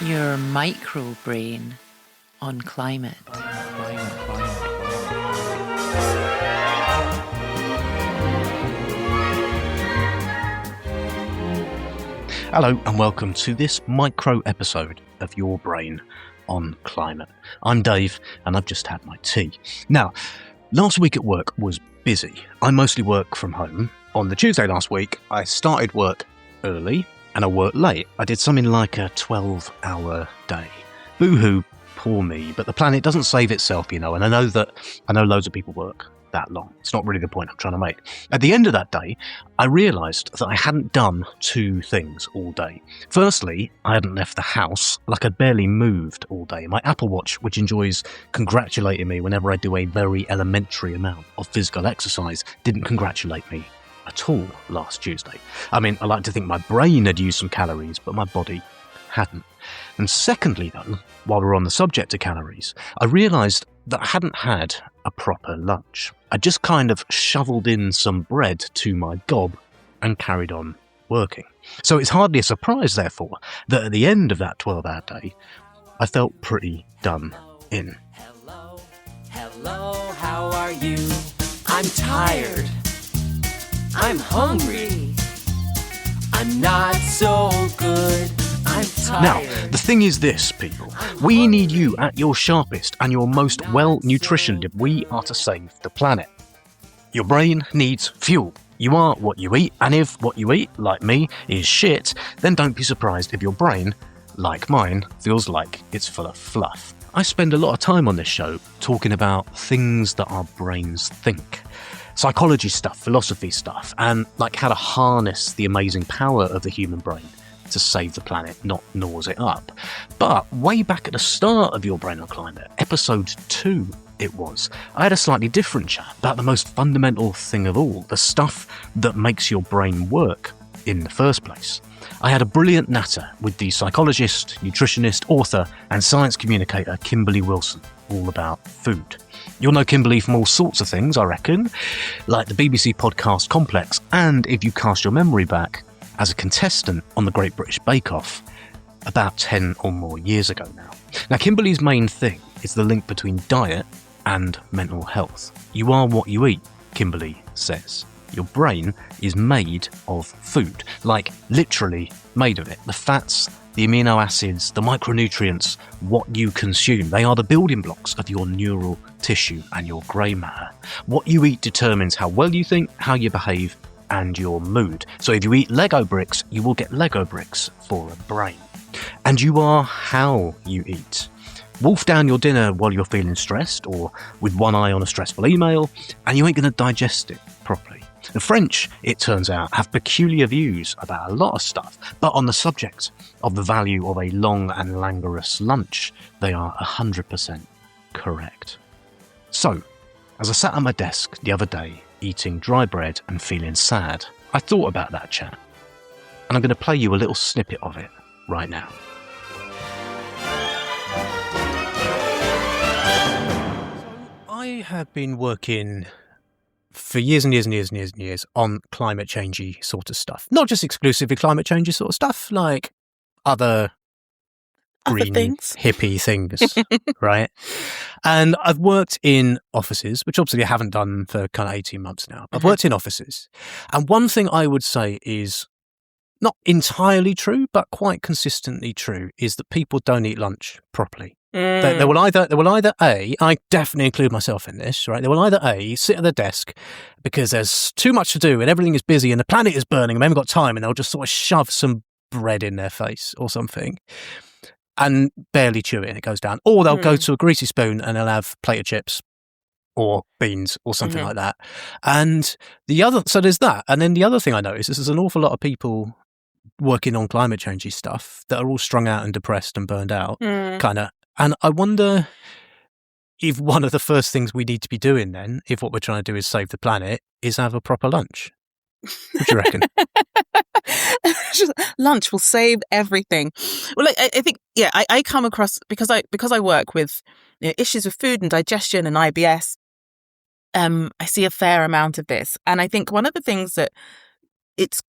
Your micro brain on climate. Hello and welcome to this micro episode of Your Brain on Climate. I'm Dave and I've just had my tea. Now, last week at work was busy. I mostly work from home. On the Tuesday last week, I started work early and I worked late. I did something like a 12-hour day. Boo-hoo, poor me, but the planet doesn't save itself, you know, and I know loads of people work that long. It's not really the point I'm trying to make. At the end of that day, I realised that I hadn't done two things all day. Firstly, I hadn't left the house, like I'd barely moved all day. My Apple Watch, which enjoys congratulating me whenever I do a very elementary amount of physical exercise, didn't congratulate me at all last Tuesday. I mean, I like to think my brain had used some calories, but my body hadn't. And secondly, though, while we're on the subject of calories, I realised that I hadn't had a proper lunch. I just kind of shoveled in some bread to my gob and carried on working. So it's hardly a surprise, therefore, that at the end of that 12-hour day, I felt pretty done in. Hello, how are you? I'm tired. I'm hungry. I'm not so good. I'm tired. Now, the thing is this, people. We need you at your sharpest and your most well-nutritioned if we are to save the planet. Your brain needs fuel. You are what you eat, and if what you eat, like me, is shit, then don't be surprised if your brain, like mine, feels like it's full of fluff. I spend a lot of time on this show talking about things that our brains think. Psychology stuff, philosophy stuff, and like how to harness the amazing power of the human brain to save the planet, not gnaws it up. But way back at the start of Your Brain on Climate, episode 2 it was, I had a slightly different chat about the most fundamental thing of all, the stuff that makes your brain work in the first place. I had a brilliant natter with the psychologist, nutritionist, author and science communicator Kimberly Wilson, all about food. You'll know Kimberly from all sorts of things, I reckon, like the BBC podcast Complex, and if you cast your memory back, as a contestant on the Great British Bake Off about 10 or more years ago now. Now, Kimberly's main thing is the link between diet and mental health. You are what you eat, Kimberly says. Your brain is made of food, like literally made of it. The fats, the amino acids, the micronutrients, what you consume, they are the building blocks of your neural tissue and your grey matter. What you eat determines how well you think, how you behave, and your mood. So if you eat Lego bricks, you will get Lego bricks for a brain. And you are how you eat. Wolf down your dinner while you're feeling stressed or with one eye on a stressful email, and you ain't going to digest it properly. The French, it turns out, have peculiar views about a lot of stuff, but on the subject of the value of a long and languorous lunch, they are 100% correct. So, as I sat at my desk the other day, eating dry bread and feeling sad, I thought about that chat, and I'm going to play you a little snippet of it right now. So I have been working for years and years and years and years and years on climate changey sort of stuff. Not just exclusively climate changey sort of stuff, like other green things. hippie things, right? And I've worked in offices, which obviously I haven't done for kind of 18 months now. I've worked in offices. And one thing I would say is not entirely true, but quite consistently true, is that people don't eat lunch properly. They will either A, I definitely include myself in this, right? They will either A, sit at their desk because there's too much to do and everything is busy and the planet is burning and they haven't got time, and they'll just sort of shove some bread in their face or something and barely chew it and it goes down. Or they'll go to a greasy spoon and they'll have a plate of chips or beans or something like that. And so there's that. And then the other thing I noticed is there's an awful lot of people working on climate changey stuff that are all strung out and depressed and burned out, kind of. And I wonder if one of the first things we need to be doing then, if what we're trying to do is save the planet, is have a proper lunch. What do you reckon? Lunch will save everything. Well, I think, yeah, I come across, because I work with issues with food and digestion and IBS, I see a fair amount of this. And I think one of the things that it's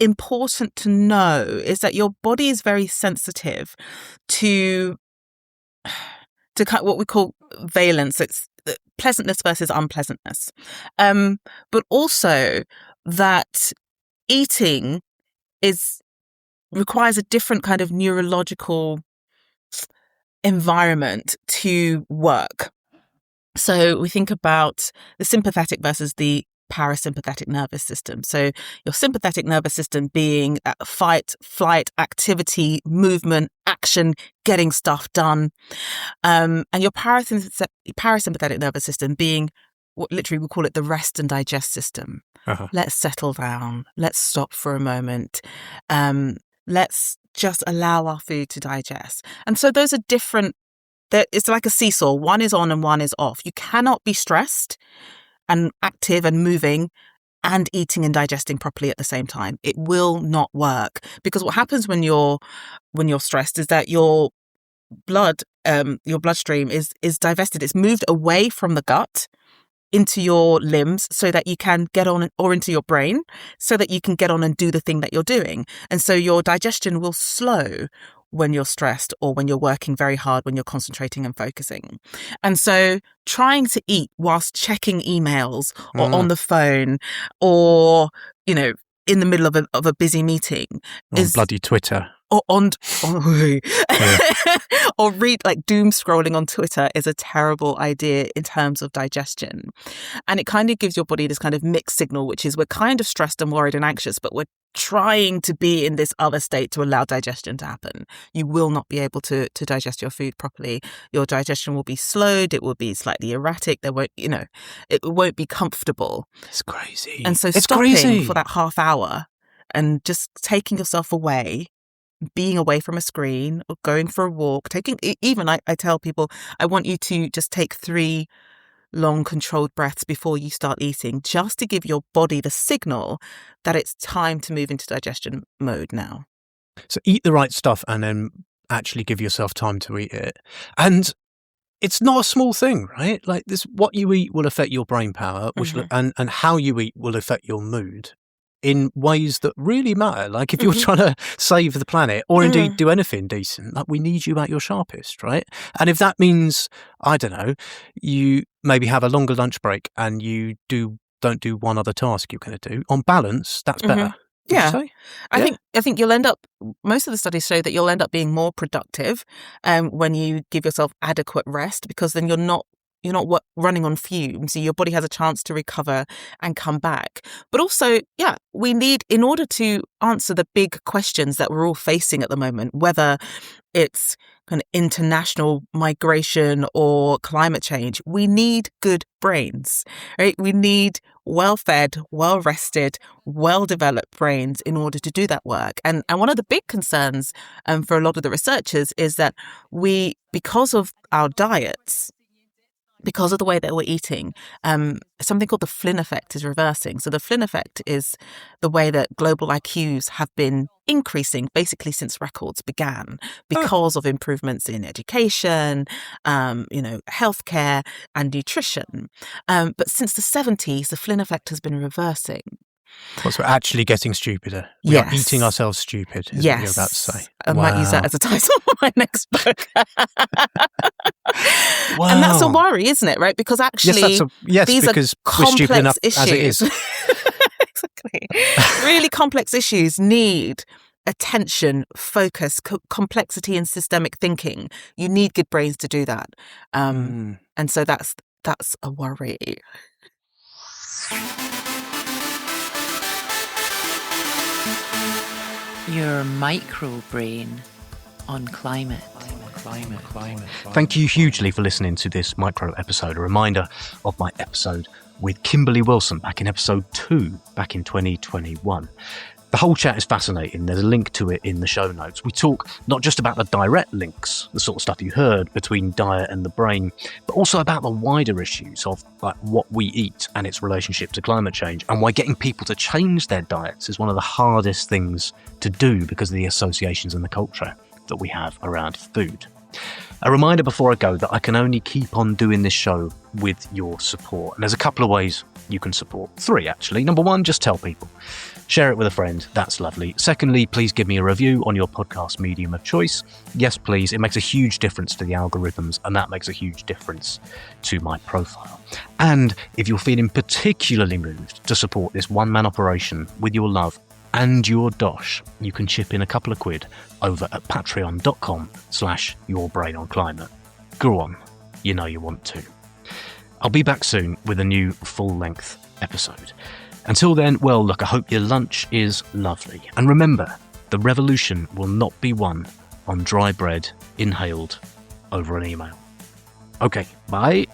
important to know is that your body is very sensitive to what we call valence. It's pleasantness versus unpleasantness. But also that eating requires a different kind of neurological environment to work. So we think about the sympathetic versus the parasympathetic nervous system. So your sympathetic nervous system being fight, flight, activity, movement, action, getting stuff done. And your parasympathetic nervous system being what literally we call it the rest and digest system. Let's settle down. Let's stop for a moment. Let's just allow our food to digest. And so those are different. It's like a seesaw. One is on and one is off. You cannot be stressed and active and moving and eating and digesting properly at the same time. It will not work, because what happens when you're stressed is that your bloodstream is divested. It's moved away from the gut into your limbs so that you can get on, or into your brain so that you can get on and do the thing that you're doing. And so your digestion will slow when you're stressed or when you're working very hard, when you're concentrating and focusing. And so trying to eat whilst checking emails or on the phone or, in the middle of a busy meeting is bloody Twitter. Or or read like doom scrolling on Twitter is a terrible idea in terms of digestion. And it kind of gives your body this kind of mixed signal, which is we're kind of stressed and worried and anxious, but we're trying to be in this other state to allow digestion to happen. You will not be able to digest your food properly. Your digestion will be slowed. It will be slightly erratic. There won't, it won't be comfortable. It's crazy. And so stopping for that half hour and just taking yourself away, being away from a screen or going for a walk, I tell people, I want you to just take 3 long controlled breaths before you start eating, just to give your body the signal that it's time to move into digestion mode now. So eat the right stuff and then actually give yourself time to eat it. And it's not a small thing, right? Like what you eat will affect your brain power, which and how you eat will affect your mood in ways that really matter. Like if you're trying to save the planet or indeed do anything decent, like we need you at your sharpest, right? And if that means, I don't know, you maybe have a longer lunch break and you don't do one other task you're going to do, on balance, that's better. Yeah. I think you'll end up, most of the studies show that you'll end up being more productive when you give yourself adequate rest, because then you're not running on fumes. So your body has a chance to recover and come back. But also, we need, in order to answer the big questions that we're all facing at the moment, whether it's kind of international migration or climate change, we need good brains, right? We need well-fed, well-rested, well-developed brains in order to do that work. And one of the big concerns for a lot of the researchers is that because of our diets, because of the way that we're eating, something called the Flynn effect is reversing. So the Flynn effect is the way that global IQs have been increasing basically since records began because of improvements in education, healthcare and nutrition. But since the 70s, the Flynn effect has been reversing. So we're actually getting stupider. We are eating ourselves stupid, is what you're about to say. I might use that as a title for my next book. Wow. And that's a worry, isn't it? Right? Because actually, these because are complex we're stupid enough issues. As it is. Exactly. Really complex issues need attention, focus, complexity and systemic thinking. You need good brains to do that. And so that's a worry. Your micro brain on climate. Thank you hugely for listening to this micro episode. A reminder of my episode with Kimberly Wilson back in episode 2 back in 2021. The whole chat is fascinating. There's a link to it in the show notes. We talk not just about the direct links, the sort of stuff you heard between diet and the brain, but also about the wider issues of like what we eat and its relationship to climate change, and why getting people to change their diets is one of the hardest things to do because of the associations and the culture that we have around food. A reminder before I go that I can only keep on doing this show with your support, and there's a couple of ways you can support. 3, actually. Number 1, just tell people. Share it with a friend. That's lovely. Secondly, please give me a review on your podcast medium of choice. Yes, please. It makes a huge difference to the algorithms, and that makes a huge difference to my profile. And if you're feeling particularly moved to support this one-man operation with your love and your dosh, you can chip in a couple of quid over at patreon.com/yourbrainonclimate. Go on. You know you want to. I'll be back soon with a new full-length episode. Until then, well, look, I hope your lunch is lovely. And remember, the revolution will not be won on dry bread inhaled over an email. Okay, bye.